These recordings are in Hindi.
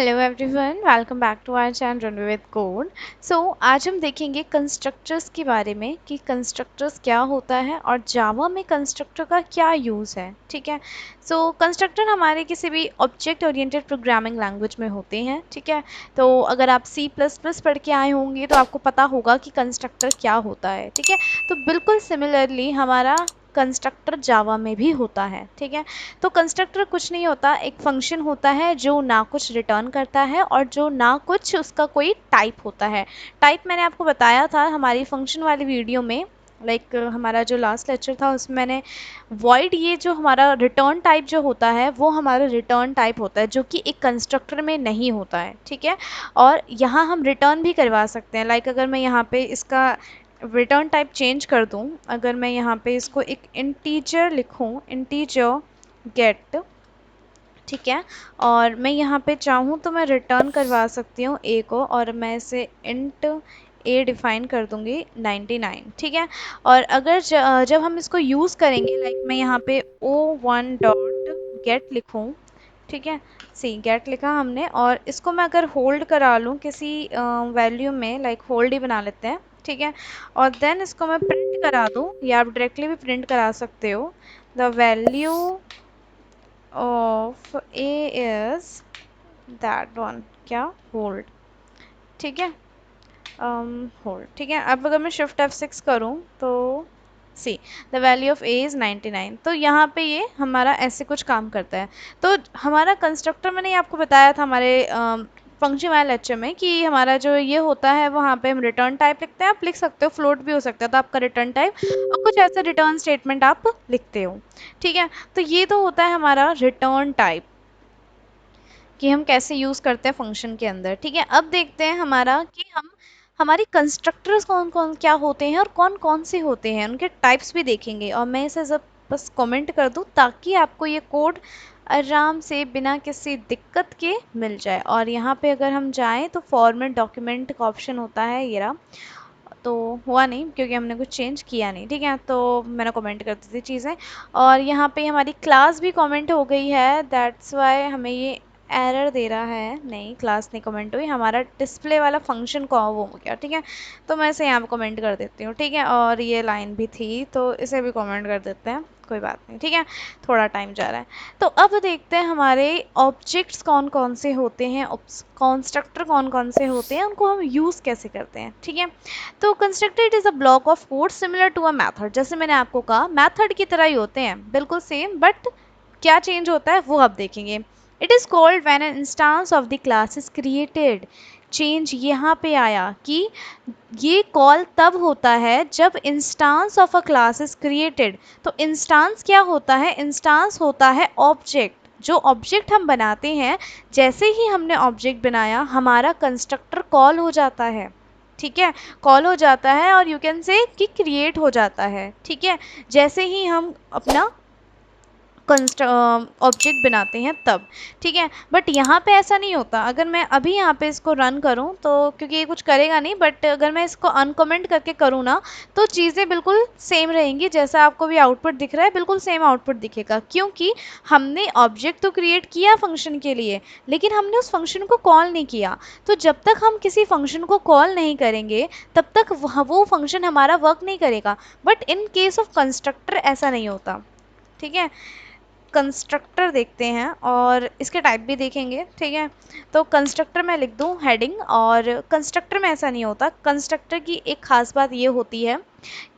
Hello everyone, welcome back to our channel run with code. आज हम देखेंगे कंस्ट्रक्टर्स के बारे में कि कंस्ट्रक्टर्स क्या होता है और जावा में कंस्ट्रक्टर का क्या यूज़ है। ठीक है। कंस्ट्रक्टर हमारे किसी भी ऑब्जेक्ट ओरिएंटेड प्रोग्रामिंग लैंग्वेज में होते हैं। ठीक है। तो अगर आप सी प्लस प्लस पढ़ के आए होंगे तो आपको पता होगा कि कंस्ट्रक्टर क्या होता है। ठीक है। तो बिल्कुल सिमिलरली हमारा कंस्ट्रक्टर जावा में भी होता है। ठीक है। तो कंस्ट्रक्टर कुछ नहीं होता, एक फंक्शन होता है जो ना कुछ रिटर्न करता है और जो ना कुछ उसका कोई टाइप होता है। टाइप मैंने आपको बताया था हमारी फंक्शन वाली वीडियो में। हमारा जो लास्ट लेक्चर था उसमें मैंने वॉइड, ये जो हमारा रिटर्न टाइप जो होता है वो हमारा रिटर्न टाइप होता है जो कि एक कंस्ट्रक्टर में नहीं होता है। ठीक है। और यहाँ हम रिटर्न भी करवा सकते हैं। अगर मैं यहाँ पे इसका रिटर्न टाइप चेंज कर दूं, अगर मैं यहाँ पे इसको एक इंटीजर लिखूं, इंटीजर गेट। ठीक है। और मैं यहाँ पे चाहूँ तो मैं रिटर्न करवा सकती हूँ ए को, और मैं इसे इंट ए डिफाइन कर दूंगी 99। ठीक है। और अगर जब हम इसको यूज़ करेंगे, मैं यहाँ पे o1 डॉट गेट लिखूँ। ठीक है। सी गेट लिखा हमने, और इसको मैं अगर होल्ड करा लूँ किसी वैल्यू में, होल्ड ही बना लेते हैं। ठीक है। और देन इसको मैं प्रिंट करा दूँ, या आप डायरेक्टली भी प्रिंट करा सकते हो। The value of A is that one, क्या, होल्ड। ठीक है। होल्ड। ठीक है। अब अगर मैं शिफ्ट F6 करूँ तो see the value of A is 99। तो यहाँ पे ये हमारा ऐसे कुछ काम करता है। तो हमारा कंस्ट्रक्टर, मैंने ये आपको बताया था हमारे फंक्शन वाले लेक्चर में, कि हमारा जो ये होता है वहाँ पे हम रिटर्न टाइप लिखते हैं। आप लिख सकते हो फ्लोट भी हो सकता है, तो आपका रिटर्न टाइप और कुछ ऐसा रिटर्न स्टेटमेंट आप लिखते हो। ठीक है। तो ये तो होता है हमारा रिटर्न टाइप, कि हम कैसे यूज़ करते हैं फंक्शन के अंदर। ठीक है। अब देखते हैं हमारा कि हम हमारी कंस्ट्रक्टर्स कौन कौन क्या होते हैं और कौन कौन से होते हैं, उनके टाइप्स भी देखेंगे। और मैं इसे जब बस कमेंट कर दूं ताकि आपको ये कोड आराम से बिना किसी दिक्कत के मिल जाए। और यहाँ पे अगर हम जाएं तो फॉर्मेट डॉक्यूमेंट का ऑप्शन होता है, ये रहा। तो हुआ नहीं क्योंकि हमने कुछ चेंज किया नहीं। ठीक है। तो मैंने कमेंट कर दी थी चीज़ें, और यहाँ पे हमारी क्लास भी कमेंट हो गई है, दैट्स वाई हमें ये एरर दे रहा है। नहीं, क्लास नहीं कमेंट हुई, हमारा डिस्प्ले वाला फंक्शन को वो हो गया। ठीक है। तो मैं इसे यहाँ पे कमेंट कर देती हूँ। ठीक है। और ये लाइन भी थी तो इसे भी कमेंट कर देते हैं, कोई बात नहीं। ठीक है। थोड़ा टाइम जा रहा है। तो अब देखते हैं हमारे ऑब्जेक्ट्स कौन कौन से होते हैं, कंस्ट्रक्टर कौन कौन से होते हैं, उनको हम यूज़ कैसे करते हैं। ठीक है। तो constructor it is a block of code similar to a method. जैसे मैंने आपको कहा मेथड की तरह ही होते हैं, बिल्कुल सेम, बट क्या चेंज होता है वो अब देखेंगे। It is called when an instance of the class is created. Change यहाँ पे आया कि ये कॉल तब होता है जब instance of a class is created. तो इंस्टांस क्या होता है? इंस्टांस होता है ऑब्जेक्ट, जो ऑब्जेक्ट हम बनाते हैं। जैसे ही हमने ऑब्जेक्ट बनाया हमारा कंस्ट्रक्टर कॉल हो जाता है। ठीक है। कॉल हो जाता है, और यू कैन से कि क्रिएट हो जाता है। ठीक है। जैसे ही हम अपना ऑब्जेक्ट बनाते हैं तब। ठीक है। बट यहाँ पे ऐसा नहीं होता। अगर मैं अभी यहाँ पे इसको रन करूँ तो, क्योंकि ये कुछ करेगा नहीं, बट अगर मैं इसको अनकमेंट करके करूँ ना, तो चीज़ें बिल्कुल सेम रहेंगी। जैसा आपको भी आउटपुट दिख रहा है बिल्कुल सेम आउटपुट दिखेगा, क्योंकि हमने ऑब्जेक्ट तो क्रिएट किया फंक्शन के लिए, लेकिन हमने उस फंक्शन को कॉल नहीं किया। तो जब तक हम किसी फंक्शन को कॉल नहीं करेंगे तब तक वो फंक्शन हमारा वर्क नहीं करेगा। But in case of constructor ऐसा नहीं होता। ठीक है। कंस्ट्रक्टर देखते हैं और इसके टाइप भी देखेंगे। ठीक है। तो कंस्ट्रक्टर में लिख दूं हेडिंग, और कंस्ट्रक्टर में ऐसा नहीं होता। कंस्ट्रक्टर की एक खास बात ये होती है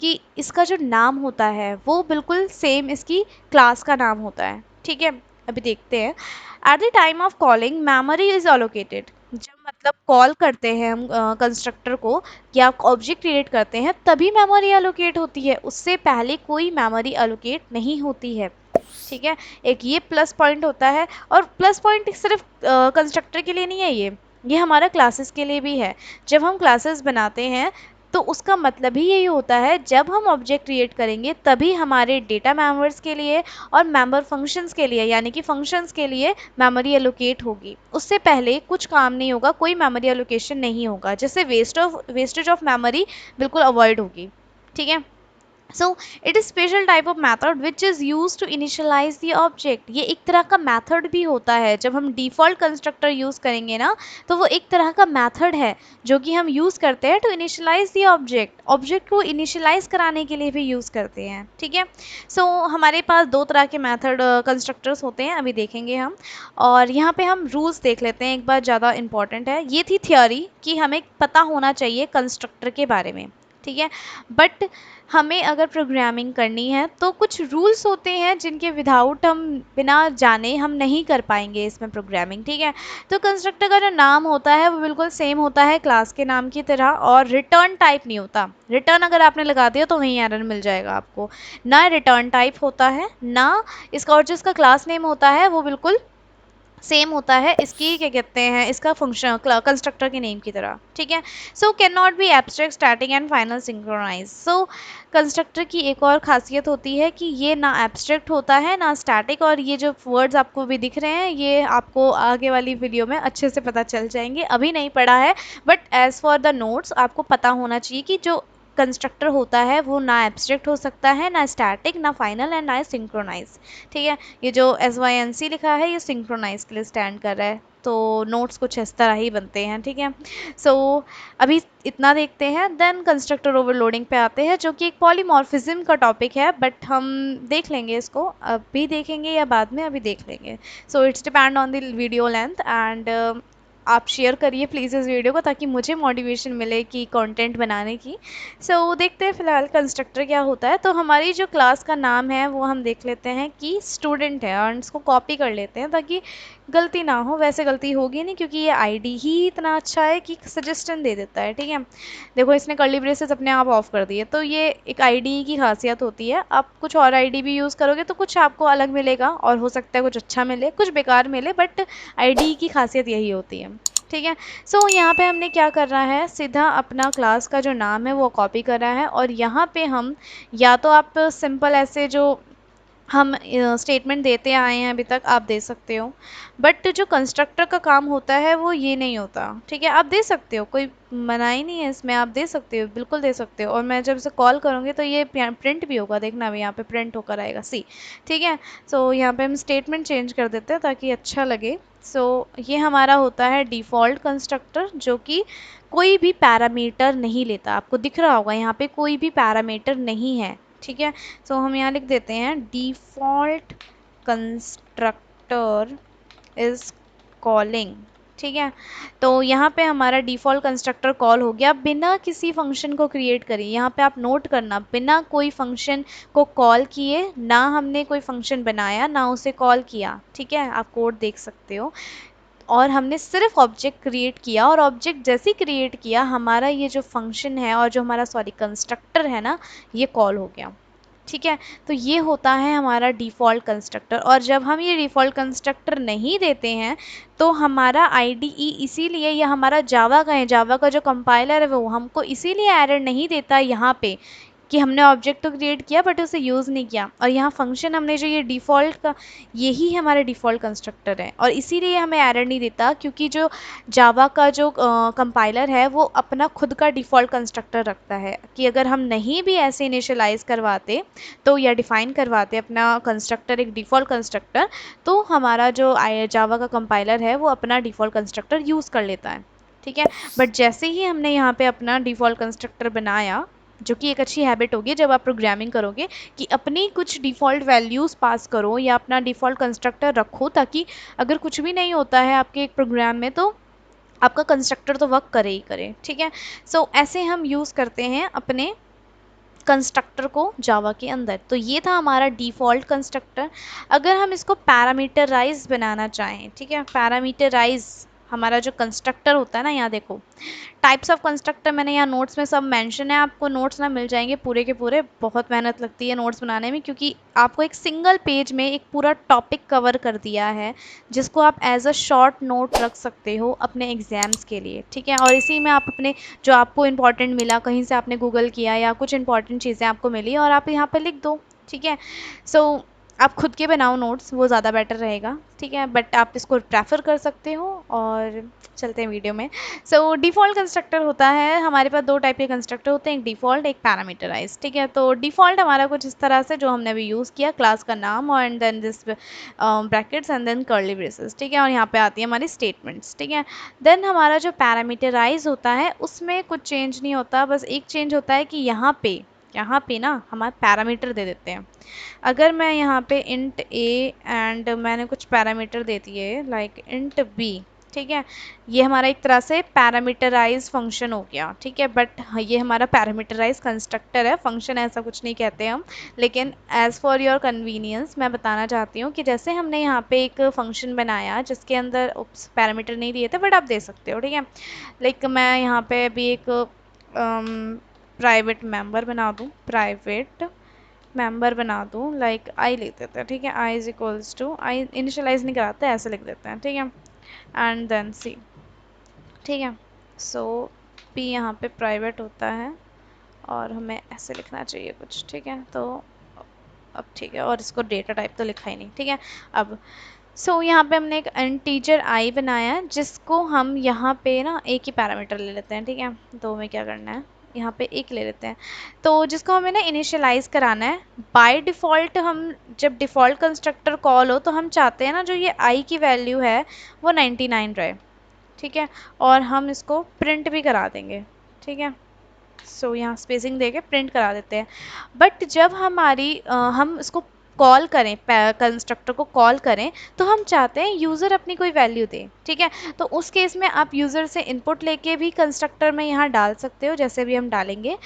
कि इसका जो नाम होता है वो बिल्कुल सेम इसकी क्लास का नाम होता है। ठीक है। अभी देखते हैं। At the time of calling memory is allocated. जब मतलब कॉल करते हैं हम कंस्ट्रक्टर को, या ऑब्जेक्ट क्रिएट करते हैं, तभी मेमोरी अलोकेट होती है, उससे पहले कोई मेमोरी अलोकेट नहीं होती है। ठीक है। एक ये प्लस पॉइंट होता है, और प्लस पॉइंट सिर्फ कंस्ट्रक्टर के लिए नहीं है, ये हमारा क्लासेस के लिए भी है। जब हम क्लासेस बनाते हैं तो उसका मतलब ही यही होता है, जब हम ऑब्जेक्ट क्रिएट करेंगे तभी हमारे डेटा मेंबर्स के लिए और मेंबर फंक्शंस के लिए, यानी कि फंक्शंस के लिए मेमोरी एलोकेट होगी। उससे पहले कुछ काम नहीं होगा, कोई मेमोरी एलोकेशन नहीं होगा, जैसे वेस्टेज ऑफ मेमोरी बिल्कुल अवॉइड होगी। ठीक है। So it is special type of method which is use to initialize the object. ये एक तरह का मैथड भी होता है। जब हम डिफ़ॉल्ट कंस्ट्रक्टर यूज़ करेंगे ना, तो वो एक तरह का मैथड है जो कि हम यूज़ करते हैं to initialize the object. Object को इनिशियलाइज कराने के लिए भी यूज़ करते हैं, ठीक है। सो हमारे पास दो तरह के मैथड कंस्ट्रक्टर्स होते हैं, अभी देखेंगे हम। और यहाँ पे हम रूल्स देख लेते हैं, एक बार ज़्यादा इंपॉर्टेंट है। ये थी थियोरी कि हमें पता होना चाहिए कंस्ट्रक्टर के बारे में, ठीक है। बट हमें अगर प्रोग्रामिंग करनी है तो कुछ रूल्स होते हैं जिनके विदाउट हम बिना जाने हम नहीं कर पाएंगे इसमें प्रोग्रामिंग, ठीक है। तो कंस्ट्रक्टर का जो नाम होता है वो बिल्कुल सेम होता है क्लास के नाम की तरह, और रिटर्न टाइप नहीं होता। रिटर्न अगर आपने लगा दिया तो वहीं एरर मिल जाएगा आपको। ना रिटर्न टाइप होता है, ना इसका, और जो इसका क्लास नेम होता है वो बिल्कुल सेम होता है इसकी, क्या कहते हैं, इसका फंक्शन कंस्ट्रक्टर के नेम की तरह, ठीक है। So can not be abstract static and final synchronize. So constructor की एक और खासियत होती है कि ये ना एब्स्ट्रैक्ट होता है ना स्टैटिक, और ये जो वर्ड्स आपको भी दिख रहे हैं ये आपको आगे वाली वीडियो में अच्छे से पता चल जाएंगे, अभी नहीं पढ़ा है। But as for the notes आपको पता होना चाहिए कि जो कंस्ट्रक्टर होता है वो ना एब्स्ट्रैक्ट हो सकता है, ना स्टैटिक, ना फाइनल एंड ना सिंक्रोनाइज, ठीक है। ये जो SYNC लिखा है ये सिंक्रोनाइज के लिए स्टैंड कर रहा है। तो नोट्स कुछ इस तरह ही बनते हैं, ठीक है। सो अभी इतना देखते हैं, देन कंस्ट्रक्टर ओवरलोडिंग पे आते हैं जो कि एक पॉलीमॉर्फिज्म का टॉपिक है, बट हम देख लेंगे इसको, अभी देखेंगे या बाद में, अभी देख लेंगे। So it's depend on the video length and आप शेयर करिए प्लीज़ इस वीडियो को, ताकि मुझे मोटिवेशन मिले कि कंटेंट बनाने की। सो देखते हैं फिलहाल कंस्ट्रक्टर क्या होता है। तो हमारी जो क्लास का नाम है वो हम देख लेते हैं कि स्टूडेंट है, और इसको कॉपी कर लेते हैं ताकि गलती ना हो। वैसे गलती होगी नहीं क्योंकि ये आईडी ही इतना अच्छा है कि सजेशन दे देता है, ठीक है। देखो इसने कर्ली ब्रेसेस अपने आप ऑफ कर दिए, तो ये एक आईडी की खासियत होती है। आप कुछ और आईडी भी यूज़ करोगे तो कुछ आपको अलग मिलेगा, और हो सकता है कुछ अच्छा मिले कुछ बेकार मिले, बट आईडी की खासियत यही होती है, ठीक है। सो यहाँ पे हमने क्या कर रहा है, सीधा अपना क्लास का जो नाम है वो कॉपी कर रहा है, और यहाँ पे हम, या तो आप सिंपल ऐसे जो हम स्टेटमेंट देते आए हैं अभी तक आप दे सकते हो, बट जो कंस्ट्रक्टर का काम होता है वो ये नहीं होता, ठीक है। आप दे सकते हो, कोई मना ही नहीं है इसमें, आप दे सकते हो, बिल्कुल दे सकते हो। और मैं जब इसे कॉल करूँगी तो ये प्रिंट भी होगा, देखना अभी यहाँ पे प्रिंट होकर आएगा सी, ठीक है। सो यहाँ पे हम स्टेटमेंट चेंज कर देते हैं ताकि अच्छा लगे। सो ये हमारा होता है डिफ़ॉल्ट कंस्ट्रक्टर जो कि कोई भी पैरामीटर नहीं लेता। आपको दिख रहा होगा यहाँ पे कोई भी पैरामीटर नहीं है, ठीक है। सो हम यहाँ लिख देते हैं डिफ़ॉल्ट कंस्ट्रक्टर इज़ कॉलिंग, ठीक है। तो यहाँ पे हमारा डिफ़ॉल्ट कंस्ट्रक्टर कॉल हो गया बिना किसी फंक्शन को क्रिएट करिए। यहाँ पे आप नोट करना, बिना कोई फंक्शन को कॉल किए, ना हमने कोई फंक्शन बनाया ना उसे कॉल किया, ठीक है। आप कोड देख सकते हो। और हमने सिर्फ ऑब्जेक्ट क्रिएट किया, और ऑब्जेक्ट जैसे क्रिएट किया हमारा ये जो फंक्शन है, और जो हमारा सॉरी कंस्ट्रक्टर है ना, ये कॉल हो गया, ठीक है। तो ये होता है हमारा डिफ़ॉल्ट कंस्ट्रक्टर। और जब हम ये डिफ़ॉल्ट कंस्ट्रक्टर नहीं देते हैं तो हमारा आईडीई, इसीलिए ये हमारा जावा का है, जावा का जो कंपाइलर है वो हमको इसीलिए एरर नहीं देता यहाँ पे कि हमने ऑब्जेक्ट तो क्रिएट किया बट उसे यूज़ नहीं किया। और यहाँ फंक्शन हमने जो ये डिफ़ॉल्ट का, यही हमारा डिफ़ॉल्ट कंस्ट्रक्टर है, और इसीलिए हमें एरर नहीं देता क्योंकि जो जावा का जो कंपाइलर है वो अपना खुद का डिफ़ॉल्ट कंस्ट्रक्टर रखता है कि अगर हम नहीं भी ऐसे इनिशियलाइज़ करवाते तो, या डिफ़ाइन करवाते अपना कंस्ट्रक्टर एक डिफ़ॉल्ट कंस्ट्रक्टर, तो हमारा जो जावा का कंपाइलर है वो अपना डिफ़ॉल्ट कंस्ट्रक्टर यूज़ कर लेता है, ठीक है। बट जैसे ही हमने यहाँ पे अपना डिफ़ॉल्ट कंस्ट्रक्टर बनाया, जो कि एक अच्छी हैबिट होगी जब आप प्रोग्रामिंग करोगे, कि अपनी कुछ डिफ़ॉल्ट वैल्यूज़ पास करो या अपना डिफ़ॉल्ट कंस्ट्रक्टर रखो, ताकि अगर कुछ भी नहीं होता है आपके एक प्रोग्राम में तो आपका कंस्ट्रक्टर तो वर्क करे ही करे, ठीक है। सो ऐसे हम यूज़ करते हैं अपने कंस्ट्रक्टर को जावा के अंदर। तो ये था हमारा डिफ़ॉल्ट कंस्ट्रक्टर। अगर हम इसको पैरामीटराइज बनाना चाहें, ठीक है, पैरामीटराइज हमारा जो कंस्ट्रक्टर होता है ना, यहाँ देखो टाइप्स ऑफ कंस्ट्रक्टर मैंने यहाँ नोट्स में सब मेंशन है, आपको नोट्स ना मिल जाएंगे पूरे के पूरे। बहुत मेहनत लगती है नोट्स बनाने में क्योंकि आपको एक सिंगल पेज में एक पूरा टॉपिक कवर कर दिया है जिसको आप एज अ शॉर्ट नोट रख सकते हो अपने एग्जाम्स के लिए, ठीक है। और इसी में आप अपने जो आपको इंपॉर्टेंट मिला, कहीं से आपने गूगल किया या कुछ इंपॉर्टेंट चीज़ें आपको मिली और आप यहाँ पर लिख दो, ठीक है। सो आप खुद के बनाओ नोट्स, वो ज़्यादा बेटर रहेगा, ठीक है, बट आप इसको प्रेफर कर सकते हो। और चलते हैं वीडियो में। सो डिफ़ॉल्ट कंस्ट्रक्टर होता है, हमारे पास दो टाइप के कंस्ट्रक्टर होते हैं, एक डिफ़ॉल्ट एक पैरामीटराइज, ठीक है। तो डिफ़ॉल्ट हमारा कुछ इस तरह से जो हमने अभी यूज़ किया, क्लास का नाम और and then this brackets and then curly braces, ठीक है, और यहाँ पे आती है हमारी स्टेटमेंट्स, ठीक है। देन हमारा जो पैरामीटराइज होता है उसमें कुछ चेंज नहीं होता, बस एक चेंज होता है कि यहाँ पे ना हमारे पैरामीटर दे देते हैं। अगर मैं यहाँ पे इंट ए एंड मैंने कुछ पैरामीटर दे दिए लाइक इंट बी, ठीक है, ये हमारा एक तरह से पैरामीटराइज फंक्शन हो गया, ठीक है, बट ये हमारा पैरामीटराइज कंस्ट्रक्टर है, फंक्शन ऐसा कुछ नहीं कहते हम। लेकिन एज फॉर योर कन्वीनियंस मैं बताना चाहती हूँ कि जैसे हमने यहाँ पे एक फंक्शन बनाया जिसके अंदर पैरामीटर नहीं दिए थे, बट आप दे सकते हो, ठीक है। लाइक मैं यहाँ पे भी एक प्राइवेट मेंबर बना दूँ, प्राइवेट मेंबर बना दूँ, लाइक आई लिख देते हैं, ठीक है, I is equals to, I initialise नहीं कराते, ऐसे लिख देते हैं, ठीक है, एंड देन सी, ठीक है। सो पी यहाँ पे प्राइवेट होता है और हमें ऐसे लिखना चाहिए कुछ, ठीक है। तो अब ठीक है, और इसको डेटा टाइप तो लिखा ही नहीं, ठीक है। अब यहाँ पे हमने एक इंटीजर आई बनाया है जिसको हम यहाँ पे ना एक ही पैरामीटर ले लेते हैं, ठीक है। तो हमें क्या करना है, यहाँ पे एक ले लेते हैं, तो जिसको हमें ना इनिशियलाइज कराना है। बाय डिफ़ॉल्ट हम जब डिफ़ॉल्ट कंस्ट्रक्टर कॉल हो तो हम चाहते हैं ना जो ये आई की वैल्यू है वो 99 रहे, ठीक है, और हम इसको प्रिंट भी करा देंगे, ठीक है। यहाँ स्पेसिंग देके प्रिंट करा देते हैं। बट जब हम इसको कॉल करें, कंस्ट्रक्टर को कॉल करें, तो हम चाहते हैं यूज़र अपनी कोई वैल्यू दे, ठीक है। तो उस केस में आप यूज़र से इनपुट लेके भी कंस्ट्रक्टर में यहाँ डाल सकते हो, जैसे भी हम डालेंगे,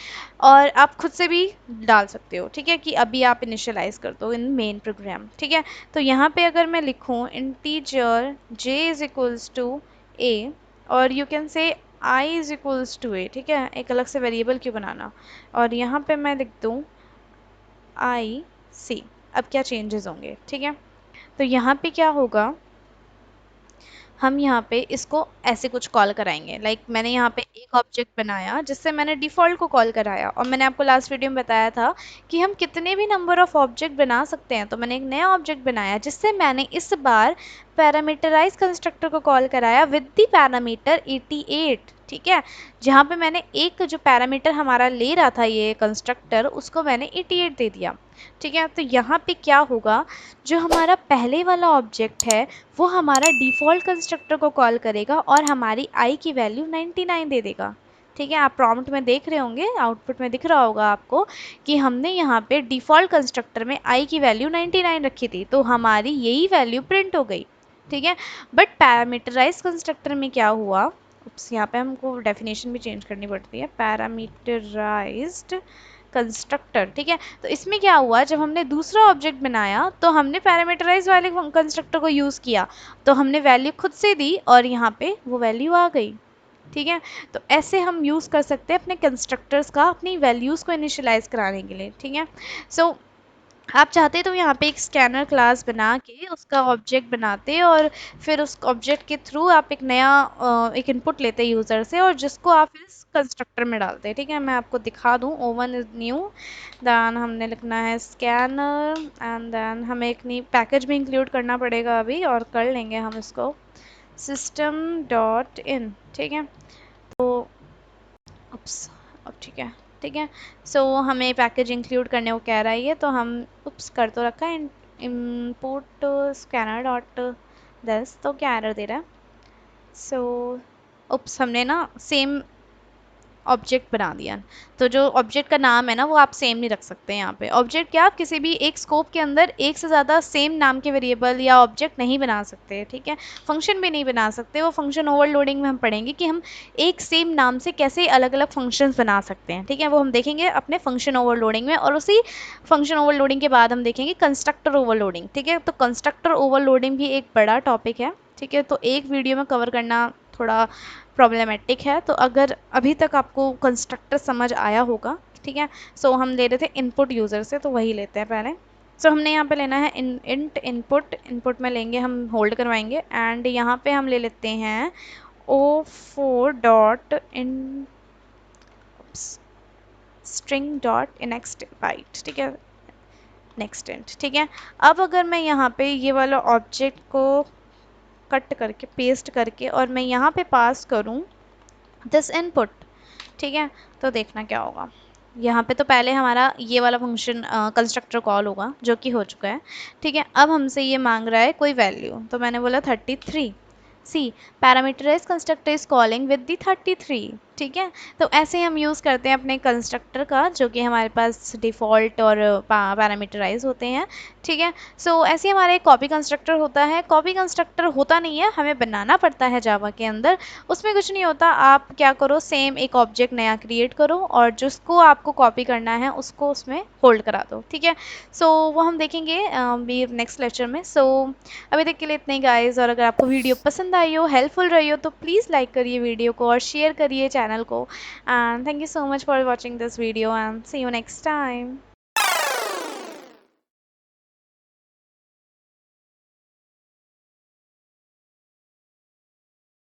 और आप खुद से भी डाल सकते हो, ठीक है, कि अभी आप इनिशियलाइज कर दो इन मेन प्रोग्राम, ठीक है। तो यहाँ पे अगर मैं लिखूँ integer j is equals to a, और you can say i is equals to a, ठीक है, एक अलग से वेरिएबल क्यों बनाना, और यहाँ पे मैं लिख दूँ i c। अब क्या चेंजेस होंगे, ठीक है। तो यहाँ पे क्या होगा, हम यहाँ पे इसको ऐसे कुछ कॉल कराएंगे, मैंने यहाँ पे एक ऑब्जेक्ट बनाया जिससे मैंने डिफ़ॉल्ट को कॉल कराया, और मैंने आपको लास्ट वीडियो में बताया था कि हम कितने भी नंबर ऑफ ऑब्जेक्ट बना सकते हैं। तो मैंने एक नया ऑब्जेक्ट बनाया जिससे मैंने इस बार पैरामीटराइज कंस्ट्रक्टर को कॉल कराया विद द पैरामीटर 88, ठीक है। जहाँ पे मैंने एक जो पैरामीटर हमारा ले रहा था ये कंस्ट्रक्टर, उसको मैंने 88 दे दिया, ठीक है। तो यहाँ पे क्या होगा, जो हमारा पहले वाला ऑब्जेक्ट है वो हमारा डिफ़ॉल्ट कंस्ट्रक्टर को कॉल करेगा और हमारी आई की वैल्यू 99 दे देगा, ठीक है। आप प्रॉम्प्ट में देख रहे होंगे, आउटपुट में दिख रहा होगा आपको कि हमने यहाँ पे डिफ़ॉल्ट कंस्ट्रक्टर में आई की वैल्यू 99 रखी थी, तो हमारी यही वैल्यू प्रिंट हो गई, ठीक है। बट पैरामीटराइज कंस्ट्रक्टर में क्या हुआ, यहाँ पे हमको डेफिनेशन भी चेंज करनी पड़ती है, पैरामीटराइज्ड कंस्ट्रक्टर, ठीक है। तो इसमें क्या हुआ, जब हमने दूसरा ऑब्जेक्ट बनाया तो हमने पैरामीटराइज वाले कंस्ट्रक्टर को यूज़ किया, तो हमने वैल्यू खुद से दी और यहाँ पे वो वैल्यू आ गई, ठीक है। तो ऐसे हम यूज़ कर सकते हैं अपने कंस्ट्रक्टर्स का अपनी वैल्यूज़ को इनिशियलाइज कराने के लिए, ठीक है। सो आप चाहते तो यहाँ पे एक स्कैनर क्लास बना के उसका ऑब्जेक्ट बनाते, और फिर उस ऑब्जेक्ट के थ्रू आप एक नया एक इनपुट लेते यूज़र से और जिसको आप इस कंस्ट्रक्टर में डालते हैं, ठीक है। मैं आपको दिखा दूँ, ओवन इज़ न्यू, देन हमने लिखना है स्कैनर, एंड देन हमें एक नई पैकेज भी इंक्लूड करना पड़ेगा अभी, और कर लेंगे हम इसको सिस्टम डॉट इन, ठीक है। तो उप्स, अब ठीक है, ठीक है। हमें पैकेज इंक्लूड करने को कह रहा है ये, तो हम उप्स कर तो रखा है, इम्पोर्ट स्कैनर डॉट दस, तो क्या एरर दे रहा है। सो उप्स, हमने ना सेम ऑब्जेक्ट बना दिया, तो जो ऑब्जेक्ट का नाम है ना वो आप सेम नहीं रख सकते यहाँ पे। ऑब्जेक्ट क्या, आप किसी भी एक स्कोप के अंदर एक से ज़्यादा सेम नाम के वेरिएबल या ऑब्जेक्ट नहीं बना सकते, ठीक है। फंक्शन भी नहीं बना सकते, वो फंक्शन ओवरलोडिंग में हम पढ़ेंगे कि हम एक सेम नाम से कैसे अलग अलग फंक्शंस बना सकते हैं, ठीक है, वो हम देखेंगे अपने फंक्शन ओवरलोडिंग में। और उसी फंक्शन ओवरलोडिंग के बाद हम देखेंगे कंस्ट्रक्टर ओवरलोडिंग, ठीक है। तो कंस्ट्रक्टर ओवरलोडिंग भी एक बड़ा टॉपिक है, ठीक है, तो एक वीडियो में कवर करना थोड़ा प्रॉब्लमेटिक है। तो अगर अभी तक आपको कंस्ट्रक्टर समझ आया होगा, ठीक है। हम ले रहे थे इनपुट यूज़र से, तो वही लेते हैं पहले। हमने यहाँ पे लेना है इंट इनपुट, इनपुट में लेंगे हम, होल्ड करवाएंगे, एंड यहाँ पे हम ले लेते हैं o4 dot in string dot next byte, ठीक है। नेक्स्ट, ठीक है। अब अगर मैं यहाँ पे ये वाला ऑब्जेक्ट को कट करके पेस्ट करके और मैं यहाँ पे पास करूँ दिस इनपुट, ठीक है, तो देखना क्या होगा। यहाँ पे तो पहले हमारा ये वाला फंक्शन कंस्ट्रक्टर कॉल होगा जो कि हो चुका है, ठीक है। अब हमसे ये मांग रहा है कोई वैल्यू, तो मैंने बोला 33। C parameterise constructor is calling with the 33, ठीक है। तो ऐसे हम यूज़ करते हैं अपने कंस्ट्रक्टर का जो कि हमारे पास डिफ़ॉल्ट और पैरामीटराइज होते हैं, ठीक है। सो ऐसे हमारा एक कॉपी कंस्ट्रक्टर होता है। कॉपी कंस्ट्रक्टर होता नहीं है, हमें बनाना पड़ता है जावा के अंदर। उसमें कुछ नहीं होता, आप क्या करो सेम एक ऑब्जेक्ट नया क्रिएट करो और जिसको आपको कॉपी करना है उसको उसमें होल्ड करा दो, ठीक है। सो वो हम देखेंगे भी नेक्स्ट लेक्चर में। सो अभी तक के लिए इतने गाइस, और अगर आपको वीडियो पसंद आई हो, हेल्पफुल रही हो, तो प्लीज़ लाइक करिए वीडियो को और शेयर करिए चैनल को। And thank you so much for watching this video and see you next time.